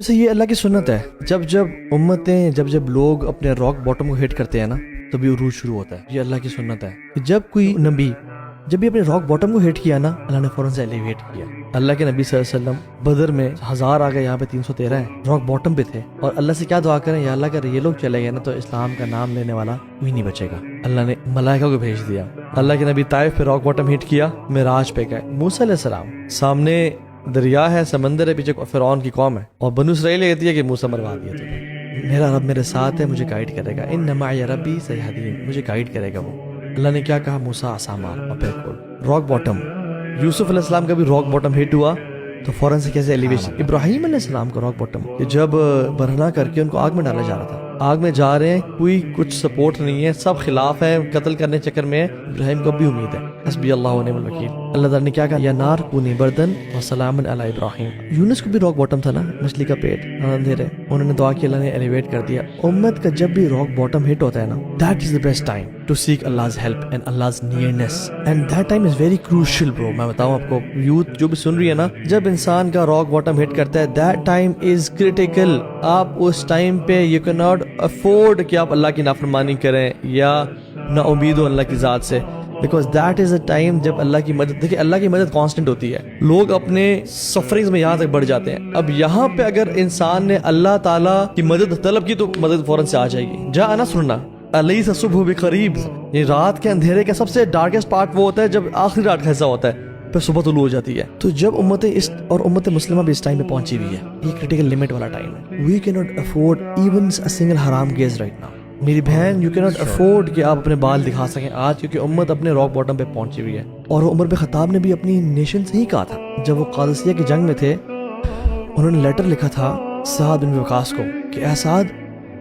वैसे ये अल्लाह की सुन्नत है, जब जब उम्मतें जब लोग अपने रॉक बॉटम को हिट करते हैं ना, तभी उरूज शुरू होता है। ये अल्लाह की सुन्नत है कि जब कोई नबी जब भी अपने रॉक बॉटम को हिट किया ना, अल्लाह ने फौरन से एलिवेट किया। अल्लाह के नबी सल्लल्लाहु अलैहि वसल्लम बदर में 1000 आ गए, यहाँ पे 313 हैं, रॉक बॉटम पे थे। और अल्लाह से क्या दुआ करें, या अल्लाह अगर ये लोग चले गए ना तो इस्लाम का नाम लेने वाला कोई नहीं बचेगा। अल्लाह ने मलाइका को भेज दिया। अल्लाह के नबी ताइफ पे रॉक बॉटम हिट किया, मिराज पे गए। मूसा अलैहिस्सलाम सामने दरिया है, समंदर है, पीछे फिरौन की कौम है, और बनु इसराइल कहती है कि मूसा मरवा दिया तुमने, मेरा रब मेरे साथ है, मुझे गाइड करेगा, इन्ना माई रब्बी सयहदीन, मुझे गाइड करेगा वो। अल्लाह ने क्या कहा, मूसा आसा मार और पैर खोल। रॉक बॉटम, यूसुफ अलैहिस्सलाम का भी रॉक बॉटम हिट हुआ तो फौरन से कैसे एलिवेशन। इब्राहिम अलैहिस्सलाम का रॉक बॉटम, जब बरहना करके उनको आग में डाला जा रहा था, आग में जा रहे हैं, कोई कुछ सपोर्ट नहीं है, सब खिलाफ है, कत्ल करने चक्कर में है। इब्राहिम को भी उम्मीद है, हस्बी अल्लाह व निअमल वकील। अल्लाह ताला ने क्या कहा, या नार कूनी बर्दन व सलामन अला इब्राहिम। यूनुस को भी रॉक बॉटम था ना, मछली का पेट, अंधेरे, उन्होंने दुआ की, अल्लाह ने एलिवेट कर दिया। उम्मत का जब भी रॉक बॉटम हिट होता है ना, that is the best time to seek Allah's help and Allah's nearness, and that time is very crucial bro. मैं बताऊं आपको, यूथ जो भी सुन रही है ना, जब इंसान का रॉक बॉटम हिट करता है, दैट टाइम इज क्रिटिकल। आप उस टाइम पे यू कैन नॉट अफोर्ड कि आप अल्लाह की नाफरमानी करें या ना उम्मीद हो अल्लाह की ज़ात से, because that is a time जब अल्लाह की मदद, देखिए अल्लाह की मदद कांस्टेंट होती है, लोग अपने सफरिंग्स में यहाँ तक बढ़ जाते हैं। अब यहाँ पे अगर इंसान ने अल्लाह ताला की मदद तलब की तो मदद फौरन से आ जाएगी। जा ना सुनना अलैसा सुबह बिकरीब, ये रात के अंधेरे का सबसे डार्केस्ट पार्ट वो होता है जब आखिरी रात का हिस्सा होता है, फिर सुबह तुलू हो जाती है। तो जब उम्मतें इस और उम्मत मुस्लिमा भी इस टाइम पे पहुंची हुई है, ये क्रिटिकल लिमिट वाला टाइम है। We can not afford even a single हराम गेज राइट नाउ। मेरी बहन, यू कैन नॉट अफोर्ड कि आप अपने बाल दिखा सकें आज, क्योंकि उम्मत अपने रॉक बॉटम पे पहुंची हुई है। और उमर बिन खत्ताब ने भी अपनी नेशन से ही कहा था, जब वो कादिसिया की जंग में थे, उन्होंने लेटर लिखा था साद बिन वकास को कि ऐ साद,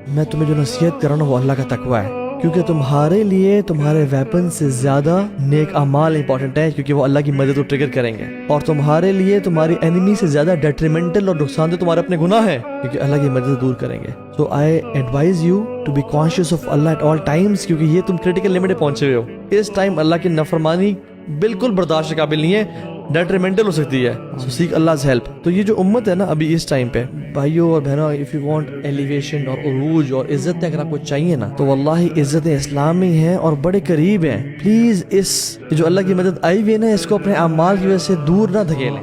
मैं तुम्हें जो नसीहत कर रहा हूँ वो अल्लाह का तकवा है, क्योंकि तुम्हारे लिए तुम्हारे वेपन से ज्यादा नेक अमाल इंपॉर्टेंट है, क्योंकि वो अल्लाह की मदद को ट्रिगर करेंगे, और तुम्हारे लिए तुम्हारी एनिमी से ज्यादा डेट्रीमेंटल और नुकसानदेह तुम्हारे अपने गुनाह है, क्योंकि अल्लाह की मदद दूर करेंगे। So I advise you to be conscious of Allah at all times, क्योंकि ये तुम क्रिटिकल लिमिट पे पहुंचे हुए हो। इस टाइम अल्लाह की नफरमानी बिल्कुल बर्दाश्त के काबिल नहीं है, डेट्रीमेंटल हो सकती है। सो सीक अल्लाह's हेल्प। तो ये जो उम्मत है ना अभी इस टाइम पे, भाइयों और बहनों, इफ यू वांट एलिवेशन और उरूज और इज्जत अगर आपको चाहिए ना, तो वल्लाही इज्जत इस्लाम में है और बड़े करीब हैं। प्लीज इस जो अल्लाह की मदद आई हुई है ना, इसको अपने अमाल की वजह से दूर ना धकेलें।